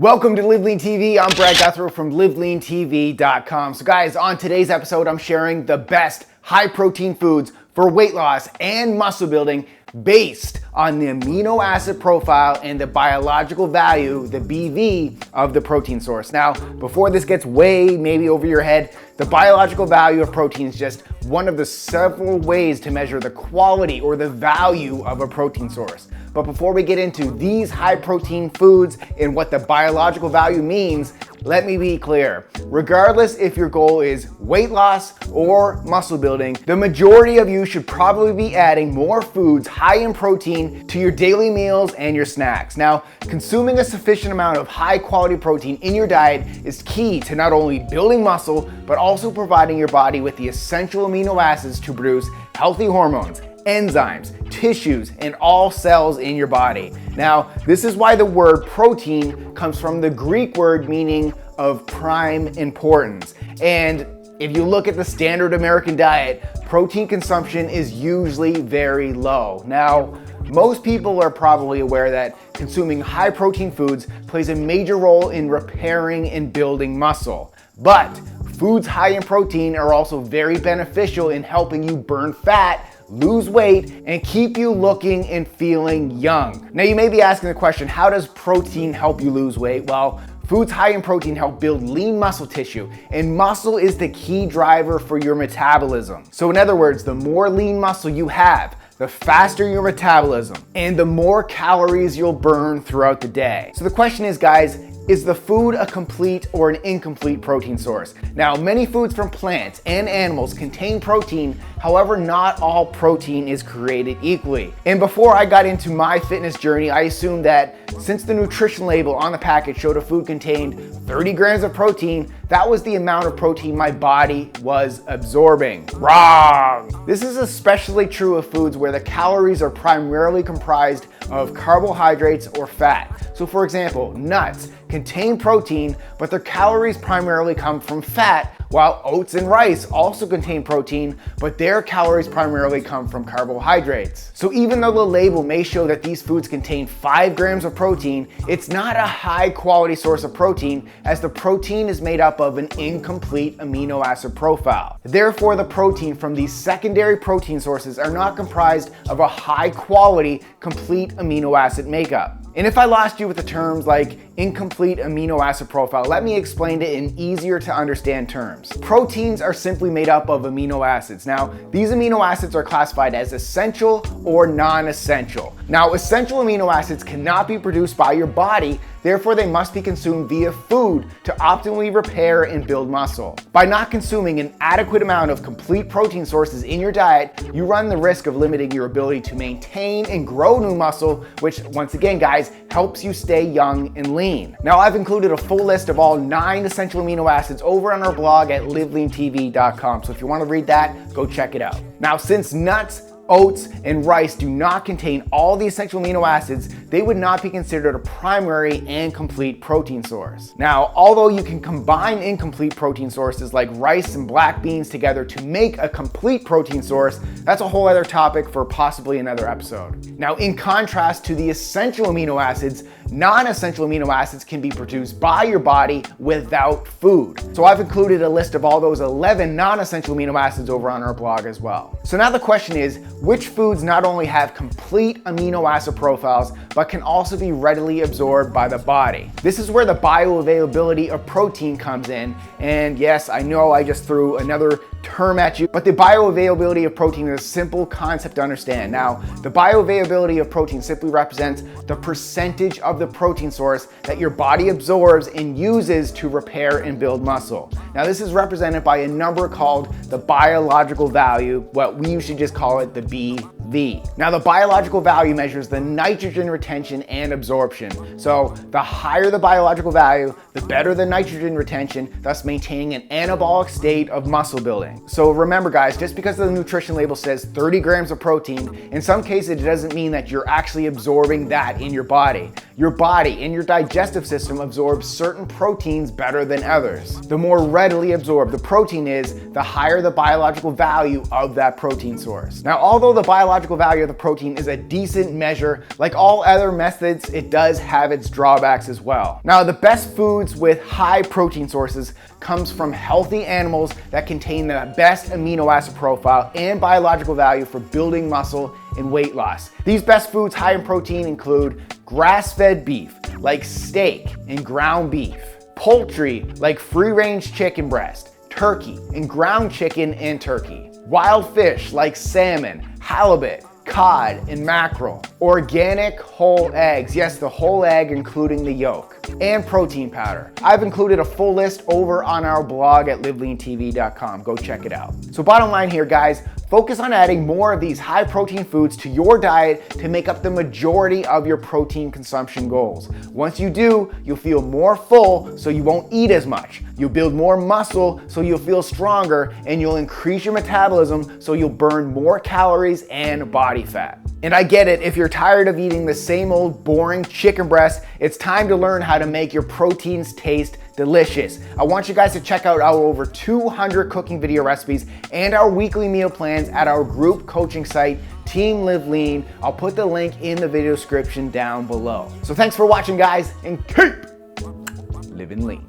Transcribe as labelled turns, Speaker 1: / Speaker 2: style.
Speaker 1: Welcome to LiveLeanTV. I'm Brad Guthrow from LiveLeanTV.com. So guys, on today's episode, I'm sharing the best high protein foods for weight loss and muscle building based on the amino acid profile and the biological value, the BV, of the protein source. Now, before this gets way maybe over your head, the biological value of protein is just one of the several ways to measure the quality or the value of a protein source. But before we get into these high protein foods and what the biological value means, let me be clear. Regardless if your goal is weight loss or muscle building, the majority of you should probably be adding more foods high in protein to your daily meals and your snacks. Now, consuming a sufficient amount of high quality protein in your diet is key to not only building muscle, but also providing your body with the essential amino acids to produce healthy hormones, enzymes, tissues, and all cells in your body. Now, this is why the word protein comes from the Greek word meaning of prime importance. And if you look at the standard American diet, protein consumption is usually very low. Now, most people are probably aware that consuming high protein foods plays a major role in repairing and building muscle. But foods high in protein are also very beneficial in helping you burn fat, lose weight, and keep you looking and feeling young. Now you may be asking the question, how does protein help you lose weight? Well, foods high in protein help build lean muscle tissue, and muscle is the key driver for your metabolism. So in other words, the more lean muscle you have, the faster your metabolism, and the more calories you'll burn throughout the day. So the question is, guys, is the food a complete or an incomplete protein source? Now, many foods from plants and animals contain protein, however, not all protein is created equally. And before I got into my fitness journey, I assumed that since the nutrition label on the package showed a food contained 30 grams of protein, that was the amount of protein my body was absorbing. Wrong! This is especially true of foods where the calories are primarily comprised of carbohydrates or fat. So for example, nuts contain protein, but their calories primarily come from fat, while oats and rice also contain protein, but their calories primarily come from carbohydrates. So even though the label may show that these foods contain 5 grams of protein, it's not a high quality source of protein, as the protein is made up of an incomplete amino acid profile. Therefore, the protein from these secondary protein sources are not comprised of a high quality, complete amino acid makeup. And if I lost you with the terms like incomplete amino acid profile, let me explain it in easier to understand terms. Proteins are simply made up of amino acids. Now, these amino acids are classified as essential or non-essential. Now, essential amino acids cannot be produced by your body, therefore they must be consumed via food to optimally repair and build muscle. By not consuming an adequate amount of complete protein sources in your diet, you run the risk of limiting your ability to maintain and grow new muscle, which once again, guys, helps you stay young and lean. Now, I've included a full list of all 9 essential amino acids over on our blog at LiveLeanTV.com. So if you want to read that, go check it out. Now, since nuts, oats, and rice do not contain all the essential amino acids, they would not be considered a primary and complete protein source. Now, although you can combine incomplete protein sources like rice and black beans together to make a complete protein source, that's a whole other topic for possibly another episode. Now, in contrast to the essential amino acids, non-essential amino acids can be produced by your body without food. So I've included a list of all those 11 non-essential amino acids over on our blog as well. So now the question is, which foods not only have complete amino acid profiles, but can also be readily absorbed by the body? This is where the bioavailability of protein comes in. And yes, I know I just threw another term at you, but the bioavailability of protein is a simple concept to understand. Now, the bioavailability of protein simply represents the percentage of the protein source that your body absorbs and uses to repair and build muscle. Now, this is represented by a number called the biological value, what we usually just call it the BV. Now, the biological value measures the nitrogen retention and absorption. So the higher the biological value, the better the nitrogen retention, thus maintaining an anabolic state of muscle building. So remember, guys, just because the nutrition label says 30 grams of protein, in some cases it doesn't mean that you're actually absorbing that in your body. Your body and your digestive system absorbs certain proteins better than others. The more readily absorbed the protein is, the higher the biological value of that protein source. Now, although the biological biological value of the protein is a decent measure. Like all other methods, it does have its drawbacks as well. Now, the best foods with high protein sources comes from healthy animals that contain the best amino acid profile and biological value for building muscle and weight loss. These best foods high in protein include grass-fed beef, like steak and ground beef, poultry, like free-range chicken breast, turkey and ground chicken and turkey, wild fish like salmon, halibut, cod, and mackerel, organic whole eggs, yes, the whole egg including the yolk, and protein powder. I've included a full list over on our blog at LiveLeanTV.com. Go check it out. So bottom line here, guys, focus on adding more of these high protein foods to your diet to make up the majority of your protein consumption goals. Once you do, you'll feel more full, so you won't eat as much. You'll build more muscle, so you'll feel stronger, and you'll increase your metabolism, so you'll burn more calories and body fat. And I get it, if you're tired of eating the same old boring chicken breast, it's time to learn how to make your proteins taste delicious. I want you guys to check out our over 200 cooking video recipes and our weekly meal plans at our group coaching site, Team Live Lean. I'll put the link in the video description down below. So thanks for watching, guys, and keep living lean.